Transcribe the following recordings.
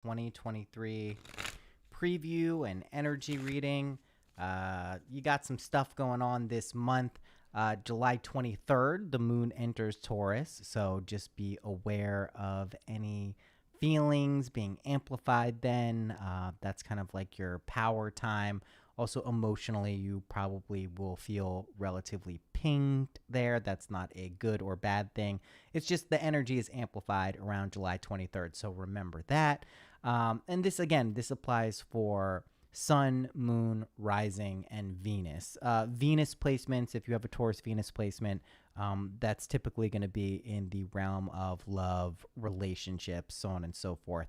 2023 preview and energy reading. You got some stuff going on this month. July 23rd, the moon enters Taurus, so just be aware of any feelings being amplified then. That's kind of like your power time. Also, emotionally, you probably will feel relatively pinged there. That's not a good or bad thing. It's just the energy is amplified around July 23rd, so remember that. And this applies for Sun, Moon, Rising, and Venus. Venus placements, if you have a Taurus Venus placement, that's typically going to be in the realm of love, relationships, so on and so forth.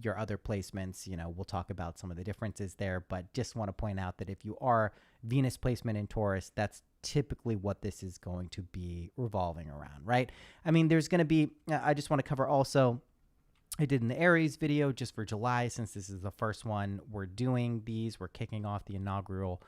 Your other placements, we'll talk about some of the differences there, but just want to point out that if you are Venus placement in Taurus, that's typically what this is going to be revolving around, right? I mean, there's going to be, I just want to cover also, I did an Aries video just for July, since this is the first one we're doing these. We're kicking off the inaugural,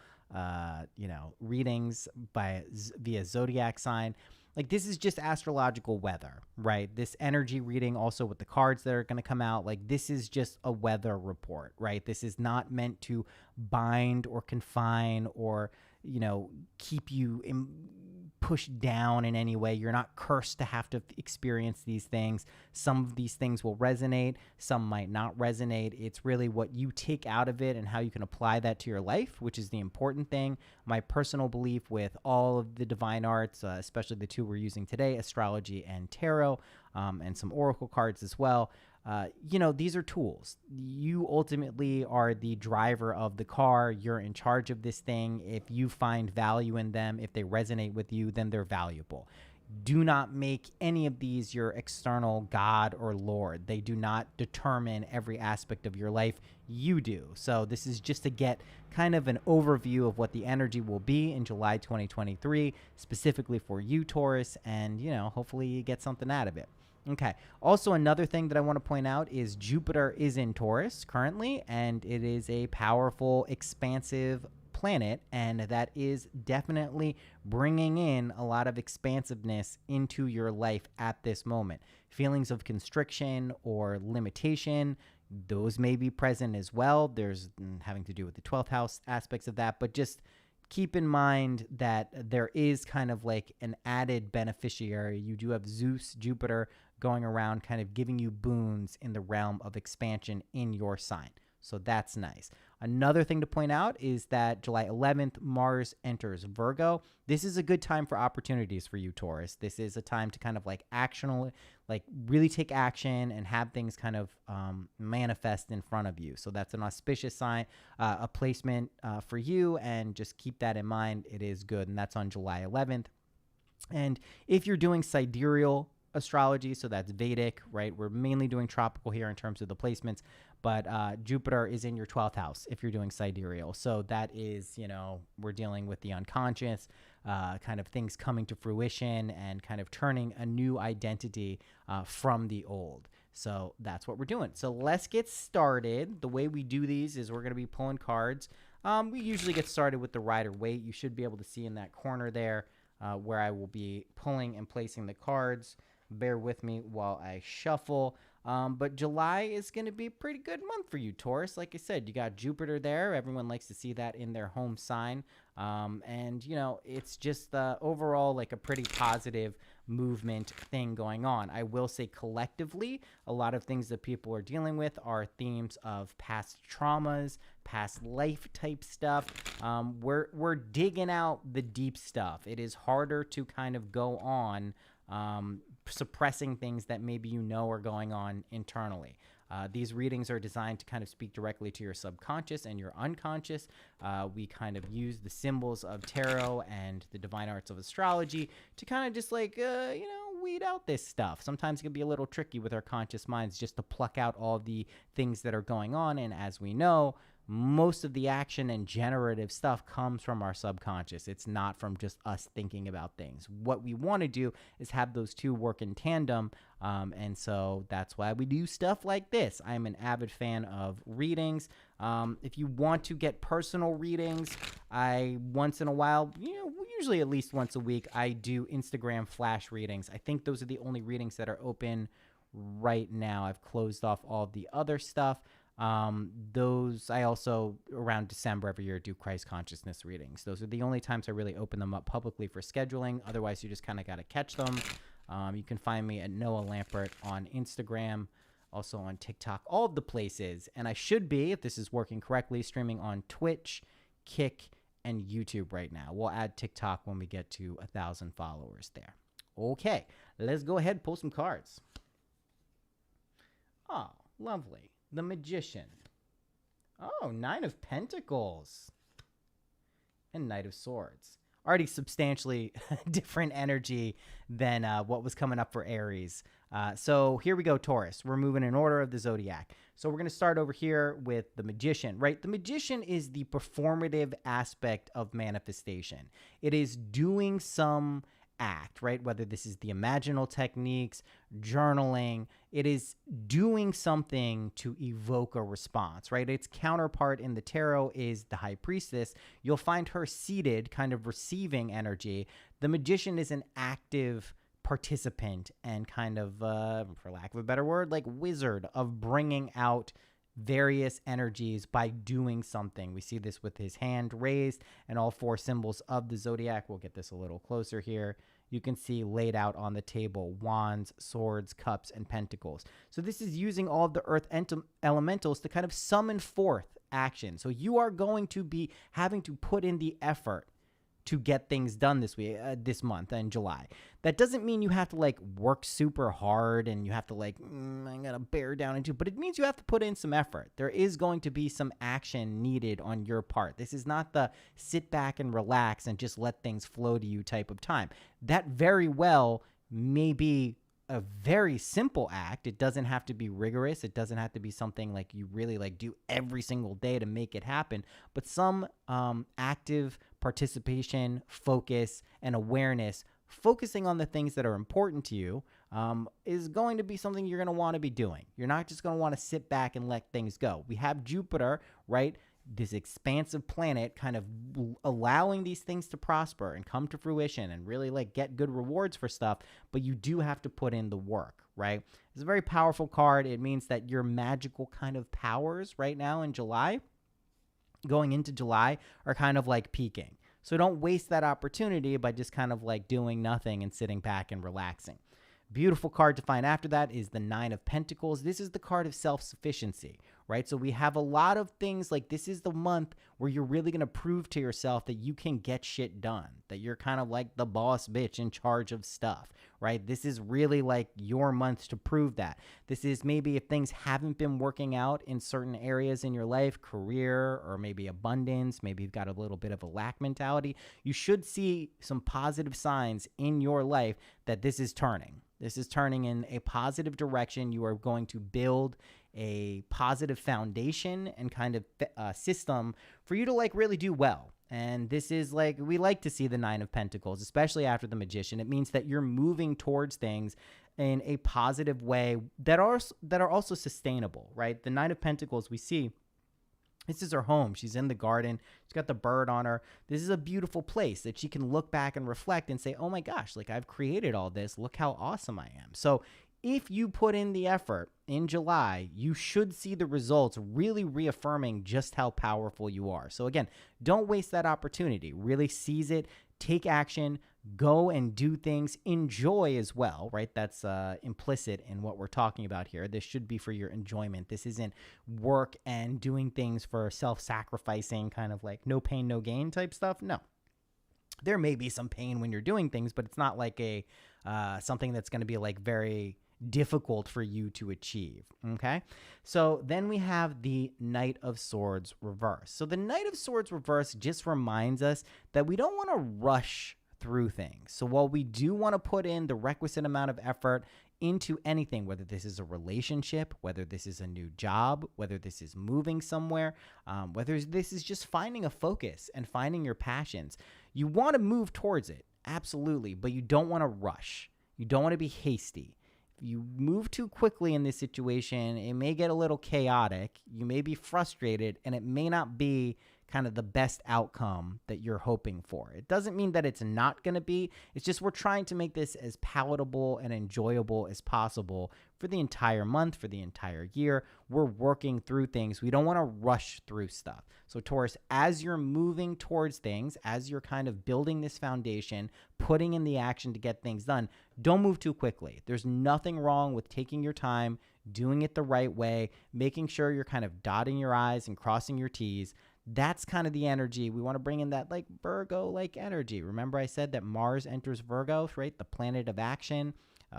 readings via zodiac sign. Like, this is just astrological weather, right? This energy reading also with the cards that are going to come out. Like, this is just a weather report, right? This is not meant to bind or confine or, keep you pushed down in any way. You're not cursed to have to experience these things. Some of these things will resonate, some might not resonate. It's really what you take out of it and how you can apply that to your life, which is the important thing. My personal belief with all of the divine arts, especially the two we're using today, astrology and tarot, and some oracle cards as well. These are tools. You ultimately are the driver of the car. You're in charge of this thing. If you find value in them, if they resonate with you, then they're valuable. Do not make any of these your external God or Lord. They do not determine every aspect of your life. You do. So this is just to get kind of an overview of what the energy will be in July 2023, specifically for you, Taurus, and, hopefully you get something out of it. Okay. Also, another thing that I want to point out is Jupiter is in Taurus currently, and it is a powerful, expansive planet, and that is definitely bringing in a lot of expansiveness into your life at this moment. Feelings of constriction or limitation, those may be present as well. There's having to do with the 12th house aspects of that, but just keep in mind that there is kind of like an added beneficiary. You do have Zeus, Jupiter going around kind of giving you boons in the realm of expansion in your sign. So that's nice. Another thing to point out is that July 11th, Mars enters Virgo. This is a good time for opportunities for you, Taurus. This is a time to kind of really take action and have things kind of manifest in front of you. So that's an auspicious sign, a placement for you, and just keep that in mind. It is good, and that's on July 11th. And if you're doing sidereal astrology, so that's Vedic, right? We're mainly doing tropical here in terms of the placements, but Jupiter is in your 12th house if you're doing sidereal. So that is, we're dealing with the unconscious, kind of things coming to fruition and kind of turning a new identity from the old. So that's what we're doing. So let's get started. The way we do these is we're going to be pulling cards. We usually get started with the Rider-Waite. You should be able to see in that corner there where I will be pulling and placing the cards. Bear with me while I shuffle. But July is going to be a pretty good month for you, Taurus. Like I said, you got Jupiter there. Everyone likes to see that in their home sign. And, it's just overall like a pretty positive movement thing going on. I will say collectively, a lot of things that people are dealing with are themes of past traumas, past life type stuff. We're digging out the deep stuff. It is harder to kind of go on suppressing things that maybe are going on internally. These readings are designed to kind of speak directly to your subconscious and your unconscious. We kind of use the symbols of tarot and the divine arts of astrology to kind of just weed out this stuff. Sometimes it can be a little tricky with our conscious minds just to pluck out all the things that are going on. And as we know, most of the action and generative stuff comes from our subconscious. It's not from just us thinking about things. What we want to do is have those two work in tandem. And so that's why we do stuff like this. I'm an avid fan of readings. If you want to get personal readings, I once in a while, usually at least once a week, I do Instagram flash readings. I think those are the only readings that are open right now. I've closed off all the other stuff. Those I also around December every year do Christ consciousness readings. Those are the only times I really open them up publicly for scheduling. Otherwise, you just kind of got to catch them. You can find me at Noah Lampert on Instagram, also on TikTok, all of the places. And I should be, if this is working correctly, streaming on Twitch, Kick, and YouTube right now. We'll add TikTok when we get to 1,000 followers there. Okay, let's go ahead and pull some cards. Oh, lovely. The Magician. Oh, Nine of Pentacles. And Knight of Swords. Already substantially different energy than what was coming up for Aries. So here we go, Taurus. We're moving in order of the zodiac. So we're going to start over here with the Magician, right? The Magician is the performative aspect of manifestation. It is doing some act, right? Whether this is the imaginal techniques, journaling, it is doing something to evoke a response, right? Its counterpart in the tarot is the High Priestess. You'll find her seated, kind of receiving energy. The Magician is an active participant and kind of, for lack of a better word, like wizard of bringing out various energies by doing something. We see this with his hand raised and all four symbols of the zodiac. We'll get this a little closer here. You can see laid out on the table wands, swords, cups, and pentacles. So this is using all of the earth elementals to kind of summon forth action. So you are going to be having to put in the effort to get things done this month in July. That doesn't mean you have to like work super hard and you have to like, I gotta bear down into, but it means you have to put in some effort. There is going to be some action needed on your part. This is not the sit back and relax and just let things flow to you type of time. That very well may be a very simple act. It doesn't have to be rigorous. It doesn't have to be something like you really like do every single day to make it happen, but some active participation, focus, and awareness, focusing on the things that are important to you, is going to be something you're going to want to be doing. You're not just going to want to sit back and let things go. We have Jupiter, right? This expansive planet kind of allowing these things to prosper and come to fruition and really like get good rewards for stuff, but you do have to put in the work, right? It's a very powerful card. It means that your magical kind of powers right now in July, going into July, are kind of like peaking. So don't waste that opportunity by just kind of like doing nothing and sitting back and relaxing. Beautiful card to find after that is the Nine of Pentacles. This is the card of self-sufficiency, right? So we have a lot of things like this is the month where you're really going to prove to yourself that you can get shit done, that you're kind of like the boss bitch in charge of stuff, right? This is really like your month to prove that. This is maybe if things haven't been working out in certain areas in your life, career, or maybe abundance, maybe you've got a little bit of a lack mentality, you should see some positive signs in your life that this is turning. This is turning in a positive direction. You are going to build a positive foundation and kind of system for you to like really do well. And this is like, we like to see the Nine of Pentacles, especially after the Magician. It means that you're moving towards things in a positive way that are also sustainable, right? The Nine of Pentacles we see, this is her home. She's in the garden. She's got the bird on her. This is a beautiful place that she can look back and reflect and say, oh my gosh, like I've created all this. Look how awesome I am. So if you put in the effort in July, you should see the results really reaffirming just how powerful you are. So again, don't waste that opportunity. Really seize it. Take action. Go and do things. Enjoy as well, right? That's implicit in what we're talking about here. This should be for your enjoyment. This isn't work and doing things for self-sacrificing, kind of like no pain, no gain type stuff. No. There may be some pain when you're doing things, but it's not like a something that's going to be like very difficult for you to achieve. Okay. So then we have the Knight of Swords reverse. So the Knight of Swords reverse just reminds us that we don't want to rush through things. So while we do want to put in the requisite amount of effort into anything, whether this is a relationship, whether this is a new job, whether this is moving somewhere, whether this is just finding a focus and finding your passions, you want to move towards it. Absolutely. But you don't want to rush. You don't want to be hasty. If you move too quickly in this situation, it may get a little chaotic. You may be frustrated and it may not be kind of the best outcome that you're hoping for. It doesn't mean that it's not going to be. It's just we're trying to make this as palatable and enjoyable as possible for the entire month, for the entire year. We're working through things. We don't want to rush through stuff. So Taurus, as you're moving towards things, as you're kind of building this foundation, putting in the action to get things done, don't move too quickly. There's nothing wrong with taking your time, doing it the right way, making sure you're kind of dotting your I's and crossing your T's. That's kind of the energy. We want to bring in that like Virgo-like energy. Remember I said that Mars enters Virgo, right? The planet of action.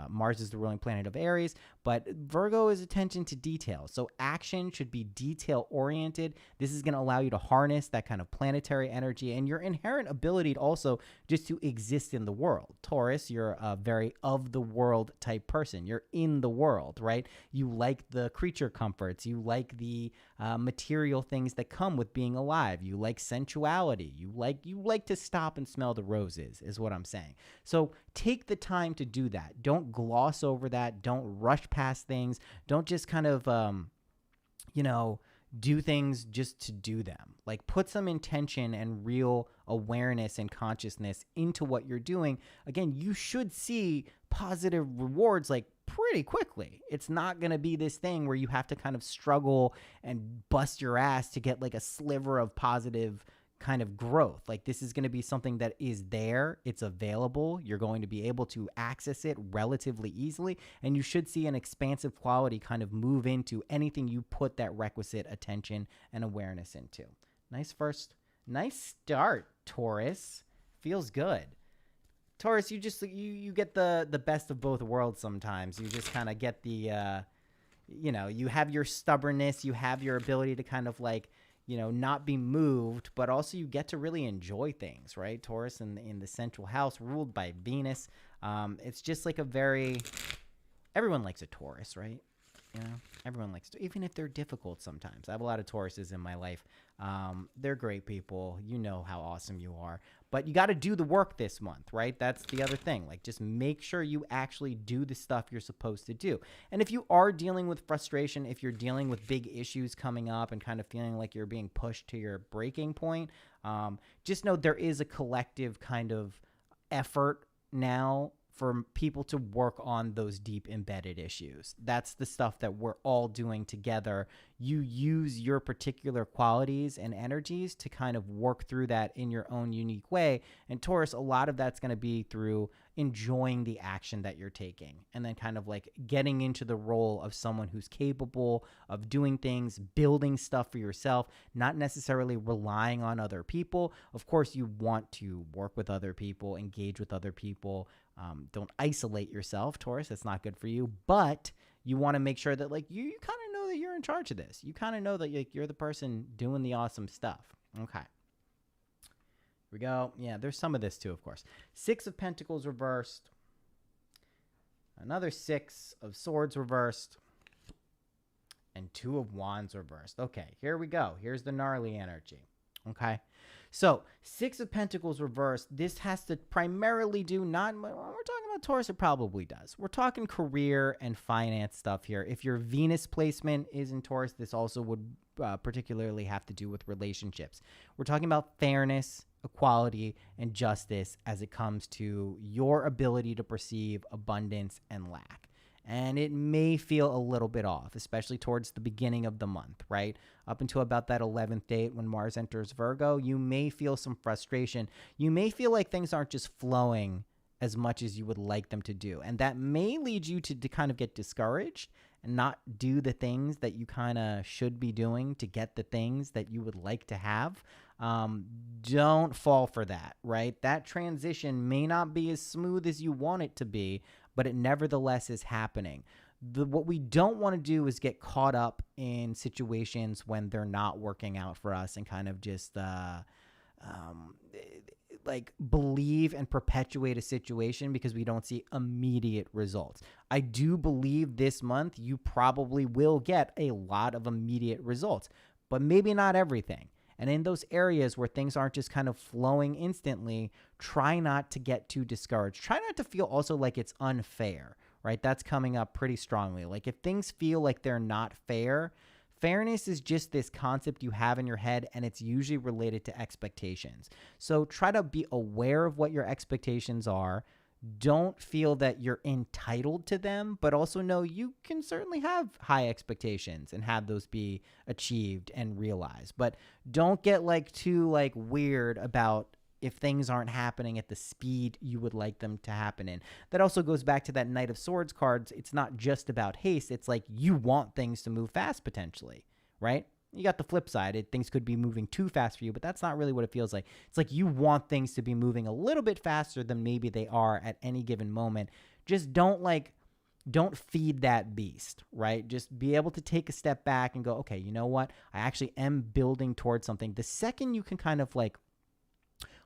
Mars is the ruling planet of Aries, but Virgo is attention to detail. So action should be detail-oriented. This is going to allow you to harness that kind of planetary energy and your inherent ability to also just to exist in the world. Taurus, you're a very of-the-world type person. You're in the world, right? You like the creature comforts. You like the material things that come with being alive. You like sensuality. You like to stop and smell the roses, is what I'm saying. So take the time to do that. Don't gloss over that. Don't rush past things. Don't just kind of, do things just to do them. Like put some intention and real awareness and consciousness into what you're doing. Again, you should see positive rewards like pretty quickly. It's not going to be this thing where you have to kind of struggle and bust your ass to get like a sliver of positive kind of growth. Like this is going to be something that is there. It's available. You're going to be able to access it relatively easily. And you should see an expansive quality kind of move into anything you put that requisite attention and awareness into. Nice start, Taurus. Feels good. Taurus, you get the best of both worlds sometimes. You just kind of get the, you have your stubbornness. You have your ability to kind of like, not be moved, but also you get to really enjoy things, right? Taurus in the central house ruled by Venus. It's just like everyone likes a Taurus, right? Everyone likes to, even if they're difficult sometimes. I have a lot of Tauruses in my life. They're great people. You know how awesome you are. But you got to do the work this month, right? That's the other thing. Like, just make sure you actually do the stuff you're supposed to do. And if you are dealing with frustration, if you're dealing with big issues coming up and kind of feeling like you're being pushed to your breaking point, just know there is a collective kind of effort now for people to work on those deep embedded issues. That's the stuff that we're all doing together. You use your particular qualities and energies to kind of work through that in your own unique way. And Taurus, a lot of that's going to be through enjoying the action that you're taking and then kind of like getting into the role of someone who's capable of doing things, building stuff for yourself, not necessarily relying on other people. Of course, you want to work with other people, engage with other people. Don't isolate yourself, Taurus. That's not good for you. But you want to make sure that like you kind of know that you're in charge of this. You kind of know that you're the person doing the awesome stuff. Okay. Here we go. Yeah, there's some of this too, of course. 6 of Pentacles reversed. Another 6 of Swords reversed. And 2 of Wands reversed. Okay, here we go. Here's the gnarly energy. Okay. So 6 of Pentacles reversed. This has to primarily do not, when we're talking about Taurus, it probably does. We're talking career and finance stuff here. If your Venus placement is in Taurus, this also would particularly have to do with relationships. We're talking about fairness, equality, and justice as it comes to your ability to perceive abundance and lack. And it may feel a little bit off, especially towards the beginning of the month, right? Up until about that 11th date when Mars enters Virgo, you may feel some frustration. You may feel like things aren't just flowing as much as you would like them to do. And that may lead you to kind of get discouraged and not do the things that you kind of should be doing to get the things that you would like to have. Don't fall for that, right? That transition may not be as smooth as you want it to be, but it nevertheless is happening. What we don't want to do is get caught up in situations when they're not working out for us and kind of just like believe and perpetuate a situation because we don't see immediate results. I do believe this month you probably will get a lot of immediate results, but maybe not everything. And in those areas where things aren't just kind of flowing instantly, try not to get too discouraged. Try not to feel also like it's unfair, right? That's coming up pretty strongly. Like if things feel like they're not fair, Fairness is just this concept you have in your head, and it's usually related to expectations. So try to be aware of what your expectations are. Don't feel that you're entitled to them, but also know you can certainly have high expectations and have those be achieved and realized. But don't get like too like weird about if things aren't happening at the speed you would like them to happen in. That also goes back to that Knight of Swords cards. It's not just about haste. It's like you want things to move fast potentially, right? You got the flip side. Things could be moving too fast for you, but that's not really what it feels like. It's like you want things to be moving a little bit faster than maybe they are at any given moment. Just don't feed that beast, right? Just be able to take a step back and go, okay, you know what? I actually am building towards something. The second you can kind of like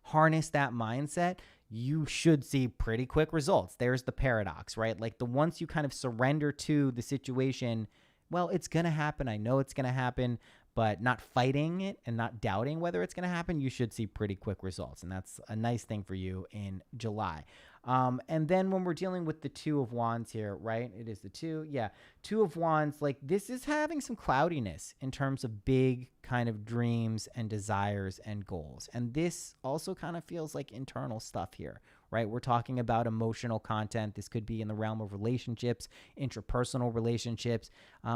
harness that mindset, you should see pretty quick results. There's the paradox, right? Like the once you kind of surrender to the situation, well, it's going to happen. I know it's going to happen, but not fighting it and not doubting whether it's going to happen, you should see pretty quick results. And that's a nice thing for you in July. And then when we're dealing with the Two of Wands here, right? It is the two. Yeah. Two of Wands, like this is having some cloudiness in terms of big kind of dreams and desires and goals. And this also kind of feels like internal stuff here, right? We're talking about emotional content. This could be in the realm of relationships, interpersonal relationships.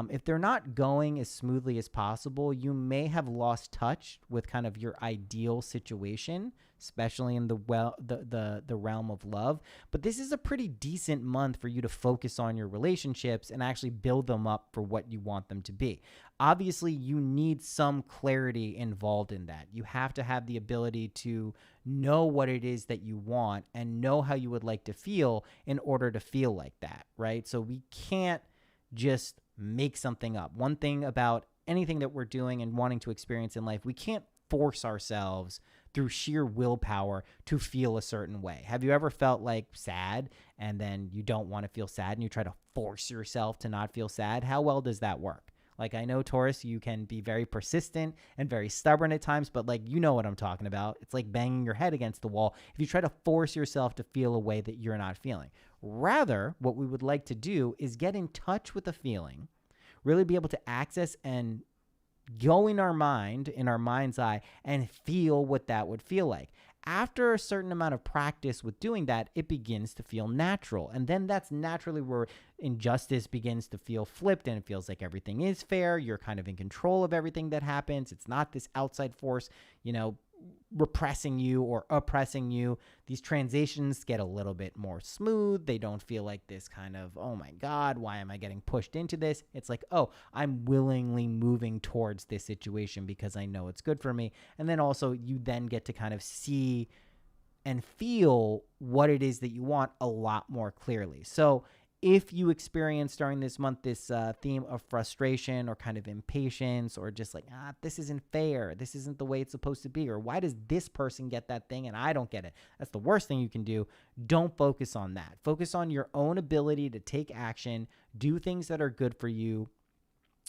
If they're not going as smoothly as possible, you may have lost touch with kind of your ideal situation, especially in the realm of love. But this is a pretty decent month for you to focus on your relationships and actually build them up for what you want them to be. Obviously, you need some clarity involved in that. You have to have the ability to know what it is that you want and know how you would like to feel in order to feel like that, right? So we can't just make something up. One thing about anything that we're doing and wanting to experience in life, we can't force ourselves through sheer willpower to feel a certain way. Have you ever felt like sad and then you don't want to feel sad and you try to force yourself to not feel sad? How well does that work? Like, I know, Taurus, you can be very persistent and very stubborn at times, but like, you know what I'm talking about. It's like banging your head against the wall if you try to force yourself to feel a way that you're not feeling. Rather, what we would like to do is get in touch with a feeling, really be able to access and go in our mind, in our mind's eye, and feel what that would feel like. After a certain amount of practice with doing that, it begins to feel natural. And then that's naturally where injustice begins to feel flipped and it feels like everything is fair. You're kind of in control of everything that happens. It's not this outside force, repressing you or oppressing you. These transitions get a little bit more smooth. They don't feel like this kind of, oh my God, why am I getting pushed into this? It's like, oh, I'm willingly moving towards this situation because I know it's good for me. And then also you then get to kind of see and feel what it is that you want a lot more clearly. So if you experience during this month this theme of frustration or kind of impatience or just like, this isn't fair, this isn't the way it's supposed to be, or why does this person get that thing and I don't get it? That's the worst thing you can do. Don't focus on that. Focus on your own ability to take action, do things that are good for you.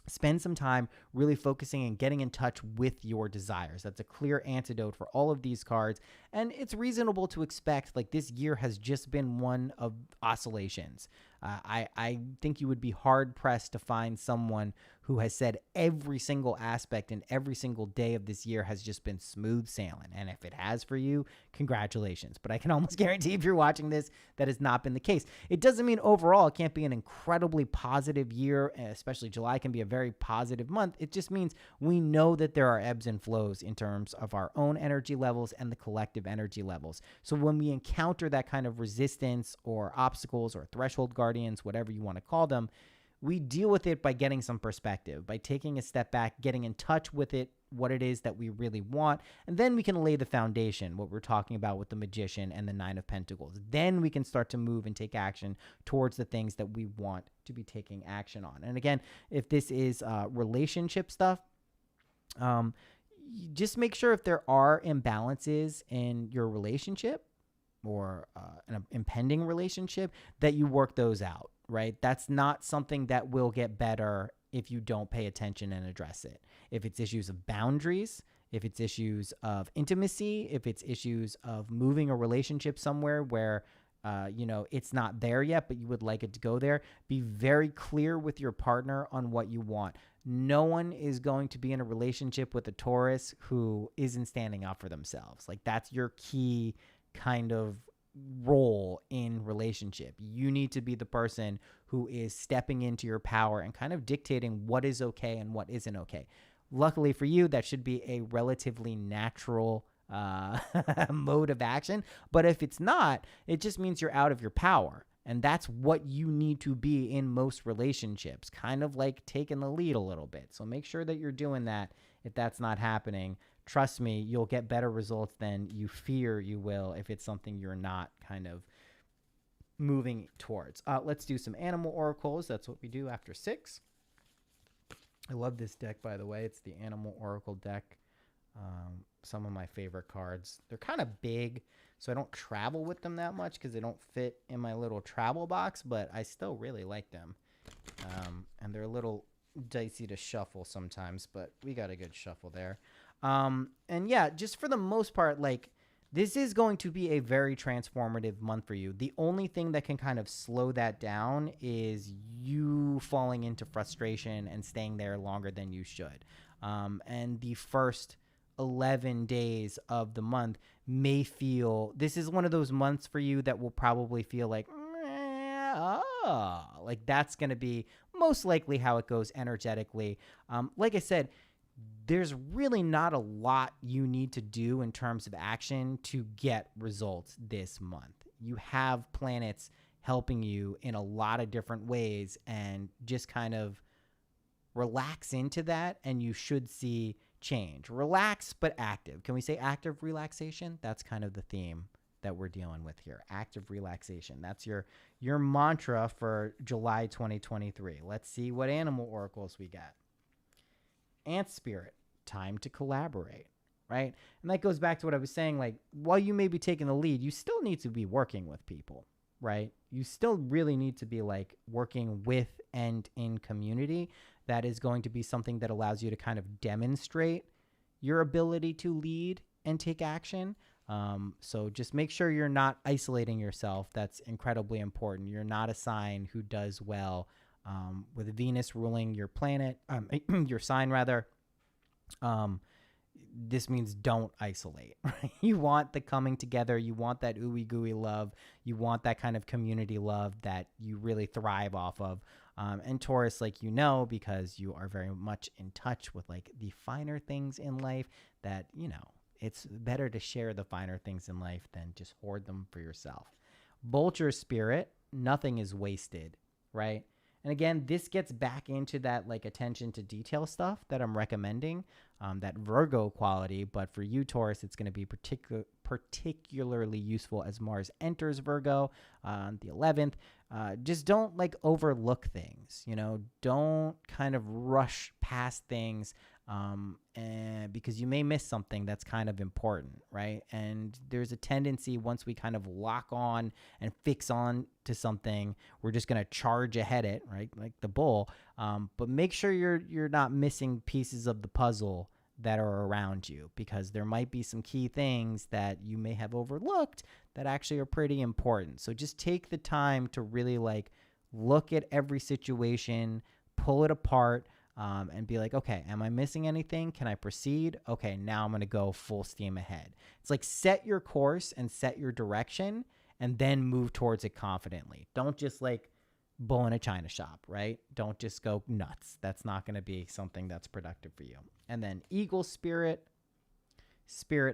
Spend some time really focusing and getting in touch with your desires. That's a clear antidote for all of these cards. And it's reasonable to expect like this year has just been one of oscillations. I think you would be hard pressed to find someone who has said every single aspect and every single day of this year has just been smooth sailing. And if it has for you, congratulations. But I can almost guarantee if you're watching this, that has not been the case. It doesn't mean overall it can't be an incredibly positive year, especially July can be a very positive month. It just means we know that there are ebbs and flows in terms of our own energy levels and the collective energy levels. So when we encounter that kind of resistance or obstacles or threshold guardians, whatever you want to call them, we deal with it by getting some perspective, by taking a step back, getting in touch with it, what it is that we really want, and then we can lay the foundation, what we're talking about with the Magician and the Nine of Pentacles. Then we can start to move and take action towards the things that we want to be taking action on. And again, if this is relationship stuff, just make sure if there are imbalances in your relationship or an impending relationship, that you work those out. Right? That's not something that will get better if you don't pay attention and address it. If it's issues of boundaries, if it's issues of intimacy, if it's issues of moving a relationship somewhere where, it's not there yet, but you would like it to go there, be very clear with your partner on what you want. no one is going to be in a relationship with a Taurus who isn't standing up for themselves. Like, that's your key kind of role in relationship. You need to be the person who is stepping into your power and kind of dictating what is okay and what isn't okay. Luckily for you, that should be a relatively natural mode of action. But if it's not, it just means you're out of your power. And that's what you need to be in most relationships, kind of like taking the lead a little bit. So make sure that you're doing that. If that's not happening, trust me, you'll get better results than you fear you will if it's something you're not kind of moving towards. Let's do some animal oracles. That's what we do after 6. I love this deck, by the way. It's the Animal Oracle deck. Some of my favorite cards. They're kind of big, so I don't travel with them that much because they don't fit in my little travel box, but I still really like them. And they're a little dicey to shuffle sometimes, but we got a good shuffle there. And yeah, just for the most part, like, this is going to be a very transformative month for you. The only thing that can kind of slow that down is you falling into frustration and staying there longer than you should. And the first 11 days of the month may feel, this is one of those months for you that will probably feel like, like that's going to be most likely how it goes energetically. Like I said, there's really not a lot you need to do in terms of action to get results this month. You have planets helping you in a lot of different ways, and just kind of relax into that and you should see change. Relax but active. Can we say active relaxation? That's kind of the theme that we're dealing with here. Active relaxation. That's your mantra for July 2023. Let's see what animal oracles we got. Ant spirit, time to collaborate, right? And that goes back to what I was saying. Like, while you may be taking the lead, you still need to be working with people, right? You still really need to be like working with and in community. That is going to be something that allows you to kind of demonstrate your ability to lead and take action. So just make sure you're not isolating yourself. That's incredibly important. You're not a sign who does well with Venus ruling your planet, your sign rather. This means don't isolate. Right? You want the coming together. You want that ooey gooey love. You want that kind of community love that you really thrive off of. And Taurus, like, you know, because you are very much in touch with like the finer things in life, that, you know, it's better to share the finer things in life than just hoard them for yourself. Vulture spirit, nothing is wasted, right? And again, this gets back into that like attention to detail stuff that I'm recommending, that Virgo quality. But for you, Taurus, it's going to be particularly useful as Mars enters Virgo on the 11th. Just don't like overlook things, you know, don't kind of rush past things, and because you may miss something that's kind of important, right? And there's a tendency, once we kind of lock on and fix on to something, we're just going to charge ahead it, right? Like the bull. But make sure you're not missing pieces of the puzzle that are around you, because there might be some key things that you may have overlooked that actually are pretty important. So just take the time to really like look at every situation, pull it apart, and be like, okay, am I missing anything? Can I proceed? Okay, now I'm going to go full steam ahead. It's like set your course and set your direction and then move towards it confidently. Don't just like bull in a china shop, right? Don't just go nuts. That's not going to be something that's productive for you. And then eagle spirit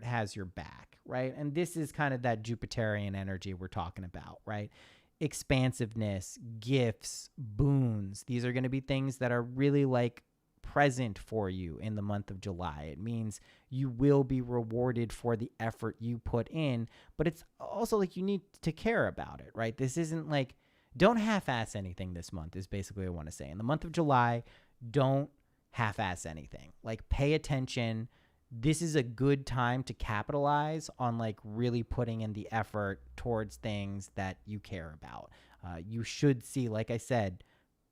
has your back, right? And this is kind of that Jupiterian energy we're talking about, right? Expansiveness, gifts, boons. These are going to be things that are really like present for you in the month of July. It means you will be rewarded for the effort you put in, but it's also like you need to care about it, right? This isn't like, don't half-ass anything this month is basically what I want to say. In the month of July, don't half-ass anything. Like, pay attention. This is a good time to capitalize on like really putting in the effort towards things that you care about. You should see, like I said,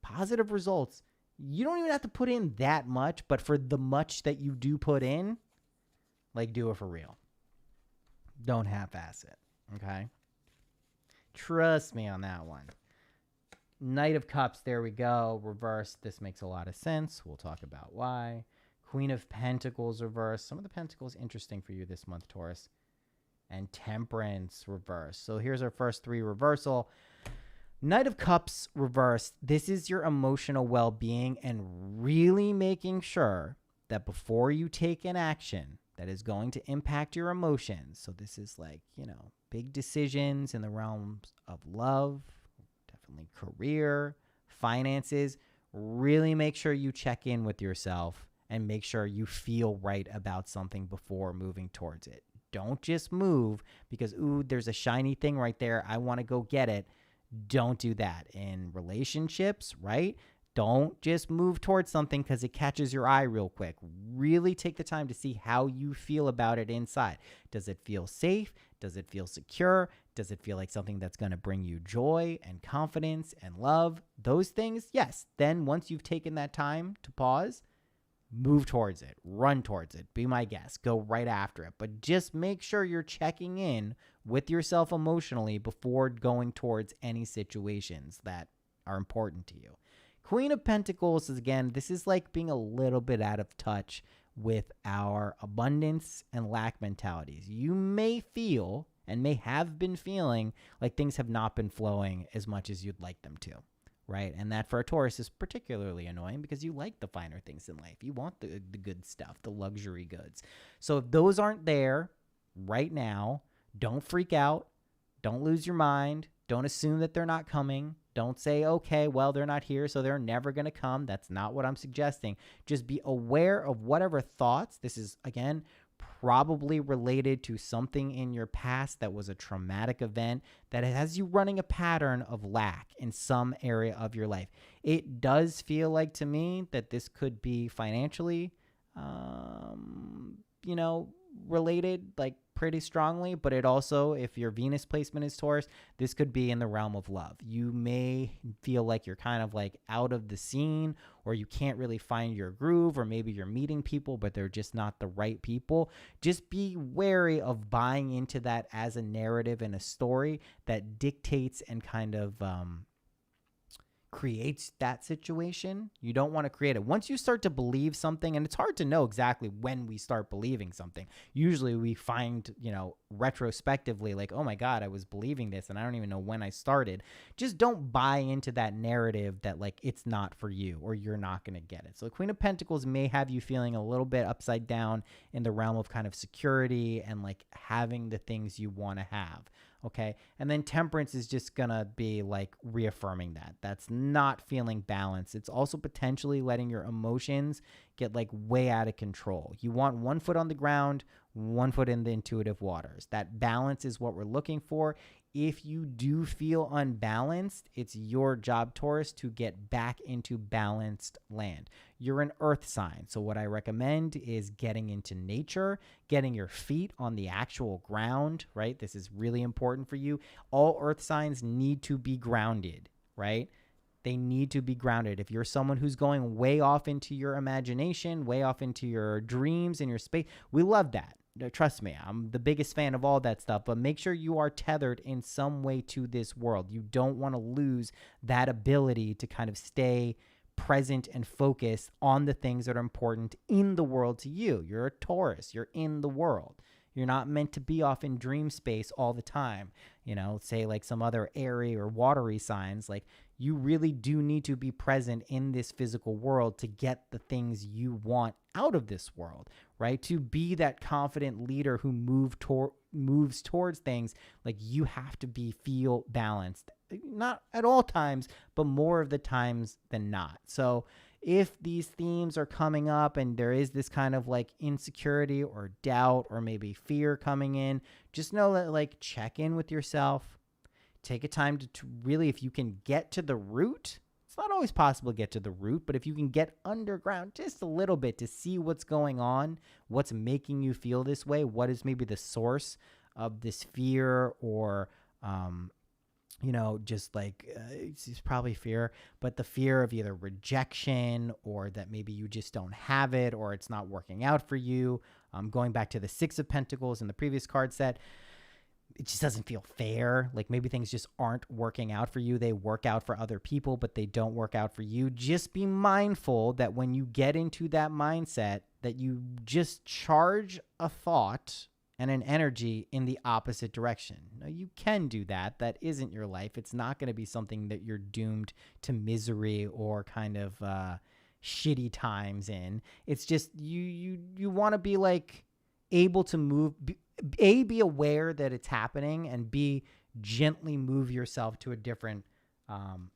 positive results. You don't even have to put in that much, but for the much that you do put in, like, do it for real. Don't half-ass it, okay? Trust me on that one. Knight of Cups, there we go. Reversed. This makes a lot of sense. We'll talk about why. Queen of Pentacles reversed. Some of the Pentacles interesting for you this month, Taurus. And Temperance reversed. So here's our first three reversal. Knight of Cups reversed. This is your emotional well-being and really making sure that before you take an action that is going to impact your emotions. So this is like, big decisions in the realms of love, definitely career, finances. Really make sure you check in with yourself and make sure you feel right about something before moving towards it. Don't just move because, ooh, there's a shiny thing right there. I want to go get it. Don't do that. In relationships, right? Don't just move towards something because it catches your eye real quick. Really take the time to see how you feel about it inside. Does it feel safe? Does it feel secure? Does it feel like something that's going to bring you joy and confidence and love? Those things, yes. Then once you've taken that time to pause, move towards it, run towards it, be my guest, go right after it. But just make sure you're checking in with yourself emotionally before going towards any situations that are important to you. Queen of Pentacles is, again, this is like being a little bit out of touch with our abundance and lack mentalities. You may feel and may have been feeling like things have not been flowing as much as you'd like them to. Right. And that for a Taurus is particularly annoying because you like the finer things in life. You want the good stuff, the luxury goods. So if those aren't there right now, don't freak out. Don't lose your mind. Don't assume that they're not coming. Don't say, okay, well, they're not here, so they're never going to come. That's not what I'm suggesting. Just be aware of whatever thoughts. This is, again, probably related to something in your past that was a traumatic event that has you running a pattern of lack in some area of your life. It does feel like to me that this could be financially, related, like pretty strongly, but it also, if your Venus placement is Taurus, this could be in the realm of love. You may feel like you're kind of like out of the scene, or you can't really find your groove, or maybe you're meeting people, but they're just not the right people. Just be wary of buying into that as a narrative and a story that dictates and kind of, creates that situation. You don't want to create it. Once you start to believe something, and it's hard to know exactly when we start believing something. Usually we find, retrospectively, like, oh my God, I was believing this and I don't even know when I started. Just don't buy into that narrative that like it's not for you or you're not going to get it. So the Queen of Pentacles may have you feeling a little bit upside down in the realm of kind of security and like having the things you want to have. Okay. And then Temperance is just going to be like reaffirming that. That's not feeling balanced. It's also potentially letting your emotions get like way out of control. You want one foot on the ground, one foot in the intuitive waters. That balance is what we're looking for. If you do feel unbalanced, it's your job, Taurus, to get back into balanced land. You're an earth sign. So what I recommend is getting into nature, getting your feet on the actual ground, right? This is really important for you. All earth signs need to be grounded, right? They need to be grounded. If you're someone who's going way off into your imagination, way off into your dreams and your space, we love that. Trust me, I'm the biggest fan of all that stuff, but make sure you are tethered in some way to this world. You don't want to lose that ability to kind of stay present and focused on the things that are important in the world to you. You're a Taurus. You're in the world. You're not meant to be off in dream space all the time. Say like some other airy or watery signs, like you really do need to be present in this physical world to get the things you want out of this world, right? To be that confident leader who moves towards things, like you have to feel balanced, not at all times, but more of the times than not. So if these themes are coming up and there is this kind of like insecurity or doubt or maybe fear coming in, just know that like check in with yourself. Take a time to really, if you can get to the root, it's not always possible to get to the root, but if you can get underground just a little bit to see what's going on, what's making you feel this way, what is maybe the source of this fear or, just like it's probably fear, but the fear of either rejection or that maybe you just don't have it or it's not working out for you. Going back to the Six of Pentacles in the previous card set, it just doesn't feel fair. Like maybe things just aren't working out for you. They work out for other people, but they don't work out for you. Just be mindful that when you get into that mindset, that you just charge a thought and an energy in the opposite direction. Now, you can do that. That isn't your life. It's not going to be something that you're doomed to misery or kind of shitty times in. It's just you want to be like able to move, be aware that it's happening, and B, gently move yourself to a different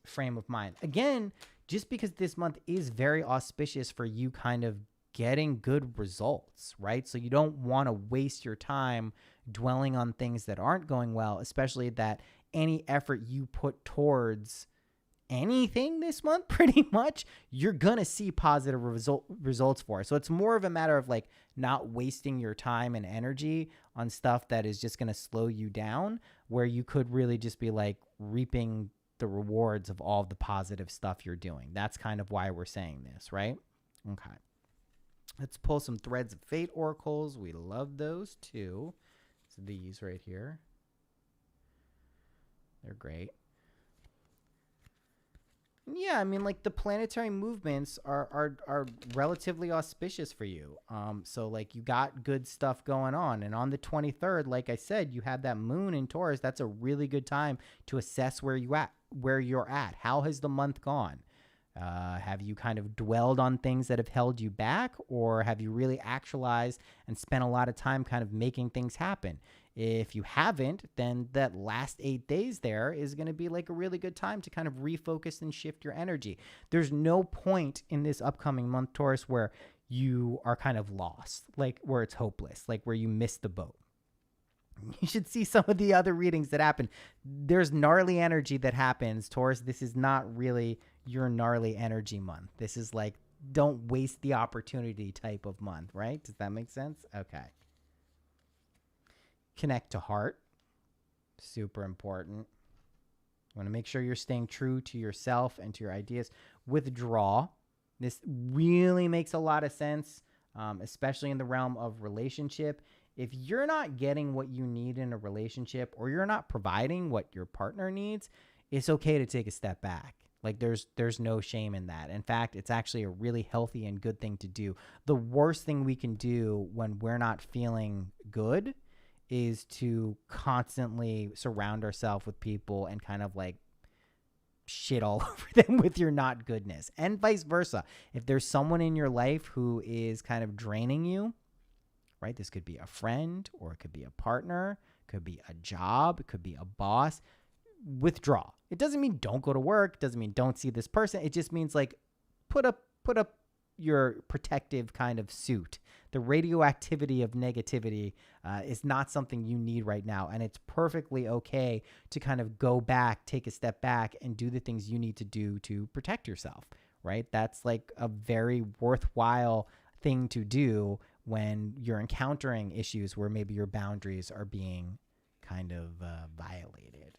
frame of mind. Again, just because this month is very auspicious for you kind of getting good results, right? So you don't want to waste your time dwelling on things that aren't going well, especially that any effort you put towards anything this month, pretty much, you're going to see positive results for. So it's more of a matter of like not wasting your time and energy on stuff that is just going to slow you down, where you could really just be like reaping the rewards of all the positive stuff you're doing. That's kind of why we're saying this, right? Okay. Let's pull some Threads of Fate oracles. We love those too. So these right here. They're great. Yeah, I mean, like the planetary movements are relatively auspicious for you. So like you got good stuff going on, and on the 23rd, like I said, you have that moon in Taurus. That's a really good time to assess where you're at. How has the month gone? Have you kind of dwelled on things that have held you back, or have you really actualized and spent a lot of time kind of making things happen? If you haven't, then that last 8 days there is going to be like a really good time to kind of refocus and shift your energy. There's no point in this upcoming month, Taurus, where you are kind of lost, like where it's hopeless, like where you missed the boat. You should see some of the other readings that happen. There's gnarly energy that happens, Taurus. This is not really your gnarly energy month. This is like, don't waste the opportunity type of month, right? Does that make sense? Okay. Connect to heart. Super important. You want to make sure you're staying true to yourself and to your ideas. Withdraw. This really makes a lot of sense, especially in the realm of relationship. If you're not getting what you need in a relationship, or you're not providing what your partner needs, it's okay to take a step back. Like there's no shame in that. In fact, it's actually a really healthy and good thing to do. The worst thing we can do when we're not feeling good is to constantly surround ourselves with people and kind of like shit all over them with your not goodness, and vice versa. If there's someone in your life who is kind of draining you, right? This could be a friend, or it could be a partner, could be a job, it could be a boss. Withdraw. It doesn't mean don't go to work. It doesn't mean don't see this person. It just means like put up your protective kind of suit. The radioactivity of negativity is not something you need right now. And it's perfectly okay to kind of go back, take a step back, and do the things you need to do to protect yourself, right? That's like a very worthwhile thing to do when you're encountering issues where maybe your boundaries are being kind of violated.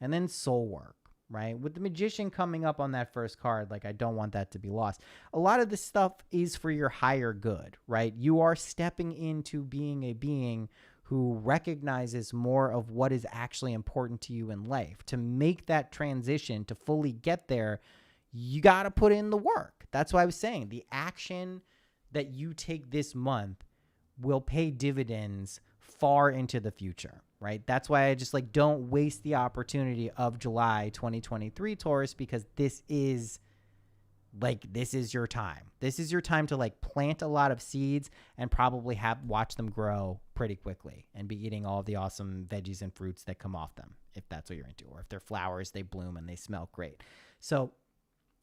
And then soul work, right? With the Magician coming up on that first card, like I don't want that to be lost. A lot of this stuff is for your higher good, right? You are stepping into being a being who recognizes more of what is actually important to you in life. To make that transition, to fully get there, you got to put in the work. That's why I was saying the action that you take this month will pay dividends far into the future, right? That's why I just like don't waste the opportunity of July 2023, Taurus, because this is your time. This is your time to like plant a lot of seeds and probably watch them grow pretty quickly and be eating all of the awesome veggies and fruits that come off them, if that's what you're into, or if they're flowers, they bloom and they smell great. So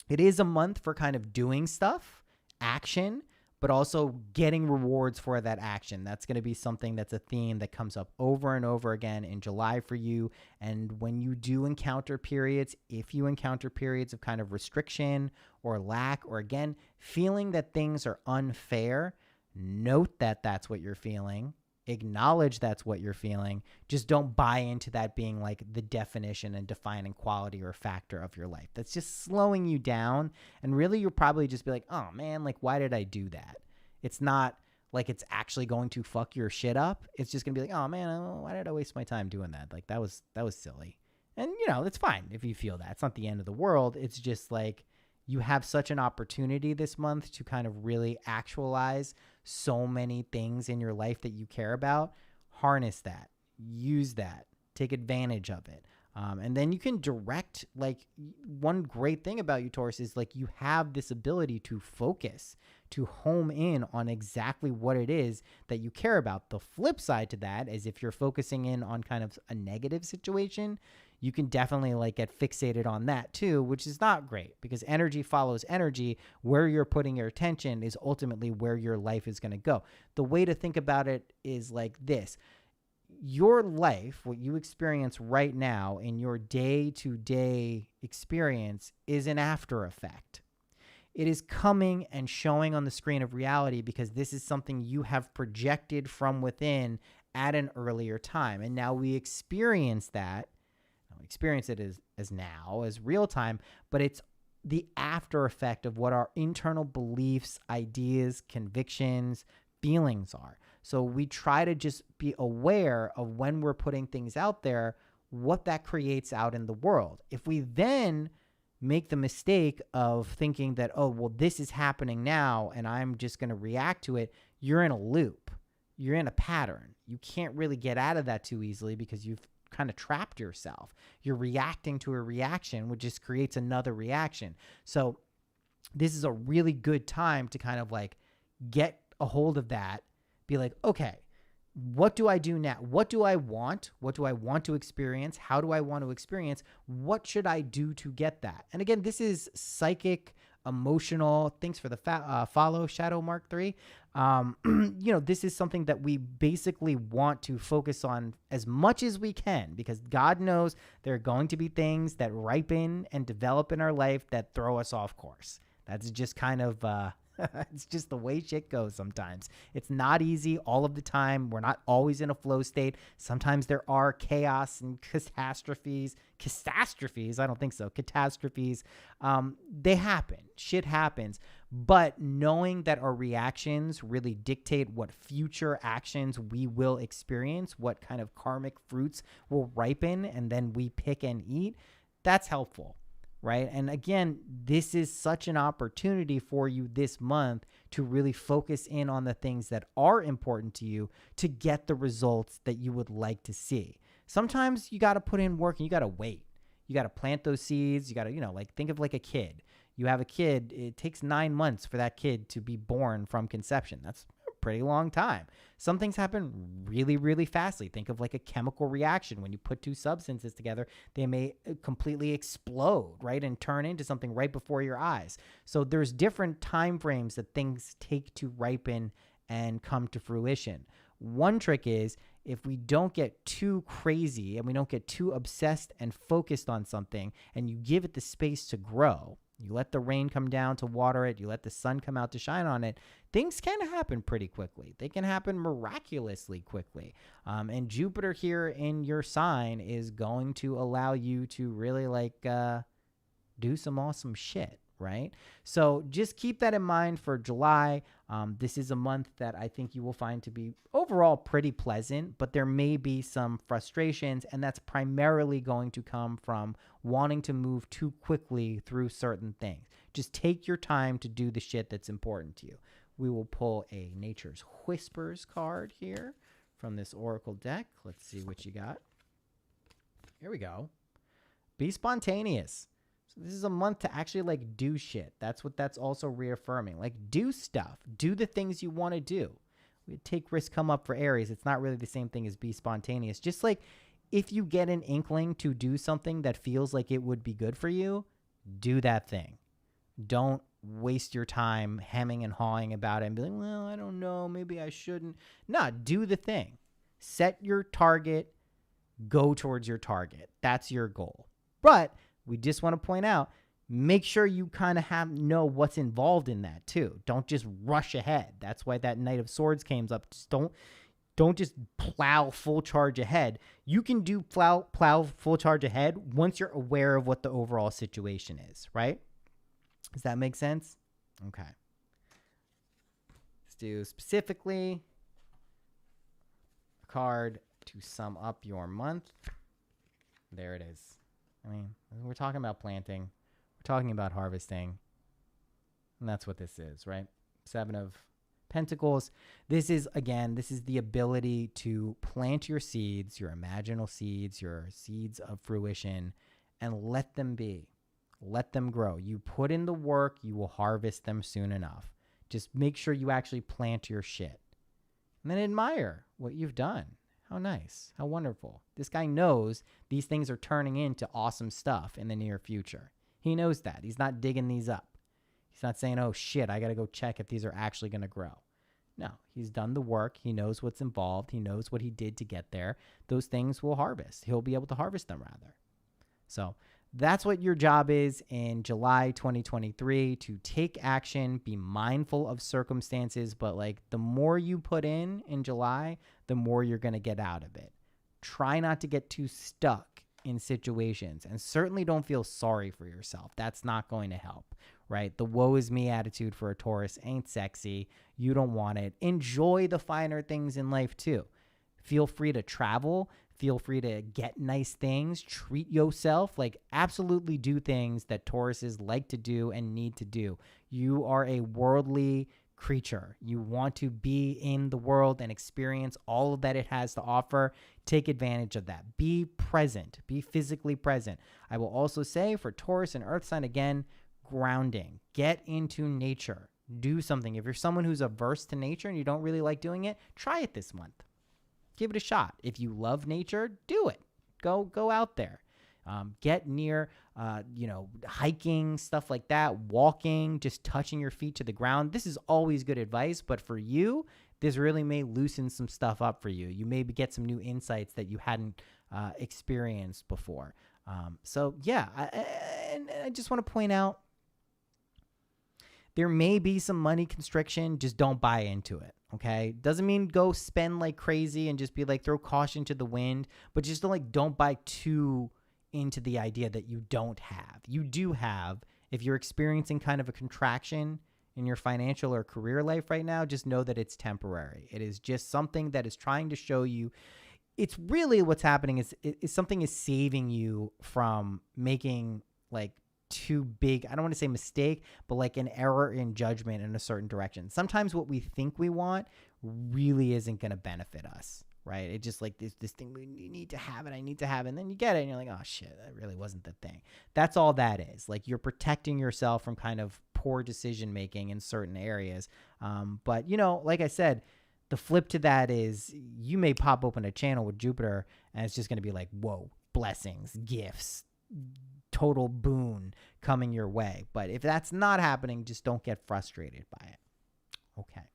it is a month for kind of doing stuff, action, but also getting rewards for that action. That's going to be something that's a theme that comes up over and over again in July for you. And when you do encounter periods, if you encounter periods of kind of restriction or lack, or again, feeling that things are unfair, note that that's what you're feeling. Acknowledge that's what you're feeling. Just don't buy into that being like the definition and defining quality or factor of your life. That's just slowing you down. And really, you'll probably just be like, oh man, like, why did I do that? It's not like it's actually going to fuck your shit up. It's just gonna be like, oh man, why did I waste my time doing that? Like that was silly. And it's fine if you feel that. It's not the end of the world. It's just like you have such an opportunity this month to kind of really actualize so many things in your life that you care about. Harness that, use that, take advantage of it. And then you can direct, like, one great thing about you, Taurus, is like you have this ability to focus, to home in on exactly what it is that you care about. The flip side to that is if you're focusing in on kind of a negative situation, you can definitely like get fixated on that too, which is not great because energy follows energy. Where you're putting your attention is ultimately where your life is going to go. The way to think about it is like this. Your life, what you experience right now in your day-to-day experience, is an after effect. It is coming and showing on the screen of reality because this is something you have projected from within at an earlier time. And now we experience that. We experience it as now, as real time, but it's the after effect of what our internal beliefs, ideas, convictions, feelings are. So we try to just be aware of when we're putting things out there, what that creates out in the world. If we then make the mistake of thinking that, oh, well, this is happening now and I'm just going to react to it, you're in a loop. You're in a pattern. You can't really get out of that too easily because you've kind of trapped yourself. You're reacting to a reaction, which just creates another reaction. So this is a really good time to kind of like get a hold of that. Be like, okay, what do I do now? What do I want? What do I want to experience? How do I want to experience? What should I do to get that? And again, this is psychic, emotional. Thanks for the follow, Shadow Mark 3. This is something that we basically want to focus on as much as we can because God knows there are going to be things that ripen and develop in our life that throw us off course. That's just kind of... it's just the way shit goes sometimes. It's not easy all of the time. We're not always in a flow state. Sometimes there are chaos and catastrophes. I don't think so. Catastrophes. They happen. Shit happens. But knowing that our reactions really dictate what future actions we will experience, what kind of karmic fruits will ripen, and then we pick and eat, that's helpful. Right. And again, this is such an opportunity for you this month to really focus in on the things that are important to you to get the results that you would like to see. Sometimes you got to put in work and you got to wait. You got to plant those seeds. You got to, like think of like a kid. You have a kid. It takes 9 months for that kid to be born from conception. That's pretty long time. Some things happen really, really fastly. Think of like a chemical reaction. When you put two substances together, they may completely explode, right? And turn into something right before your eyes. So there's different time frames that things take to ripen and come to fruition. One trick is if we don't get too crazy and we don't get too obsessed and focused on something and you give it the space to grow, you let the rain come down to water it, you let the sun come out to shine on it, things can happen pretty quickly. They can happen miraculously quickly. And Jupiter here in your sign is going to allow you to really do some awesome shit, right? So just keep that in mind for July. This is a month that I think you will find to be overall pretty pleasant, but there may be some frustrations, and that's primarily going to come from wanting to move too quickly through certain things. Just take your time to do the shit that's important to you. We will pull a Nature's Whispers card here from this Oracle deck. Let's see what you got. Here we go. Be spontaneous. So this is a month to actually do shit. That's what that's also reaffirming. Do stuff. Do the things you want to do. We take risk, come up for Aries. It's not really the same thing as be spontaneous. Just if you get an inkling to do something that feels like it would be good for you, do that thing. Don't waste your time hemming and hawing about it and be like, well, I don't know, maybe I shouldn't. No, do the thing. Set your target. Go towards your target. That's your goal. But we just want to point out, make sure you kind of know what's involved in that too. Don't just rush ahead. That's why that Knight of Swords came up. Just don't just plow full charge ahead. You can do plow full charge ahead once you're aware of what the overall situation is, right? Does that make sense? Okay. do specifically a card to sum up your month. There it is. I mean, we're talking about planting. We're talking about harvesting. And that's what this is, right? 7 of Pentacles. This is the ability to plant your seeds, your imaginal seeds, your seeds of fruition, and let them be. Let them grow. You put in the work, you will harvest them soon enough. Just make sure you actually plant your shit. And then admire what you've done. How nice. How wonderful. This guy knows these things are turning into awesome stuff in the near future. He knows that. He's not digging these up. He's not saying, oh, shit, I got to go check if these are actually going to grow. No, he's done the work. He knows what's involved. He knows what he did to get there. Those things will harvest. He'll be able to harvest them, rather. So that's what your job is in July 2023, to take action, be mindful of circumstances. But like the more you put in July, the more you're going to get out of it. Try not to get too stuck in situations, and certainly don't feel sorry for yourself. That's not going to help, right? The woe is me attitude for a Taurus ain't sexy. You don't want it. Enjoy the finer things in life too. Feel free to travel. Feel free to get nice things. Treat yourself. Like, absolutely do things that Tauruses like to do and need to do. You are a worldly creature. You want to be in the world and experience all of that it has to offer. Take advantage of that. Be present. Be physically present. I will also say for Taurus and Earth sign, again, grounding. Get into nature. Do something. If you're someone who's averse to nature and you don't really like doing it, try it this month. Give it a shot. If you love nature, do it. Go out there. Get near, hiking, stuff like that, walking, just touching your feet to the ground. This is always good advice, but for you, this really may loosen some stuff up for you. You maybe get some new insights that you hadn't experienced before. I just want to point out, there may be some money constriction. Just don't buy into it. Okay. Doesn't mean go spend like crazy and just be like, throw caution to the wind, but just don't buy too into the idea that you don't have. You do have. If you're experiencing kind of a contraction in your financial or career life right now, just know that it's temporary. It is just something that is trying to show you. It's really what's happening is something is saving you from making like too big, I don't want to say mistake, but like an error in judgment in a certain direction. Sometimes what we think we want really isn't going to benefit us, right? It's just like this thing we need to have it. I need to have it. And then you get it and you're like, oh shit, that really wasn't the thing. That's all that is. Like, you're protecting yourself from kind of poor decision making in certain areas. But like I said, the flip to that is you may pop open a channel with Jupiter and it's just going to be like, whoa, blessings, gifts, total boon coming your way. But if that's not happening, just don't get frustrated by it. Okay.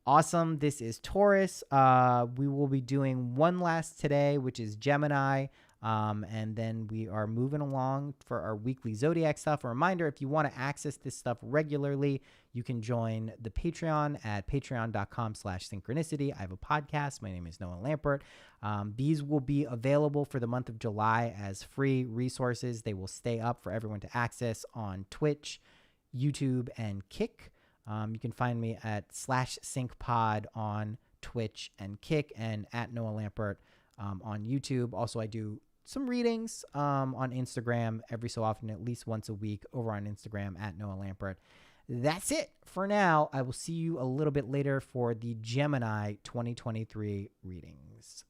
Awesome. This is Taurus. We will be doing one last today, which is Gemini. And then we are moving along for our weekly Zodiac stuff. A reminder, if you want to access this stuff regularly, you can join the Patreon at patreon.com/synchronicity. I have a podcast. My name is Noah Lampert. These will be available for the month of July as free resources. They will stay up for everyone to access on Twitch, YouTube, and Kick. You can find me at /syncpod on Twitch and Kick, and at Noah Lampert on YouTube. Also, I do some readings on Instagram every so often, at least once a week, over on Instagram at Noah Lampert. That's it for now. I will see you a little bit later for the Gemini 2023 readings.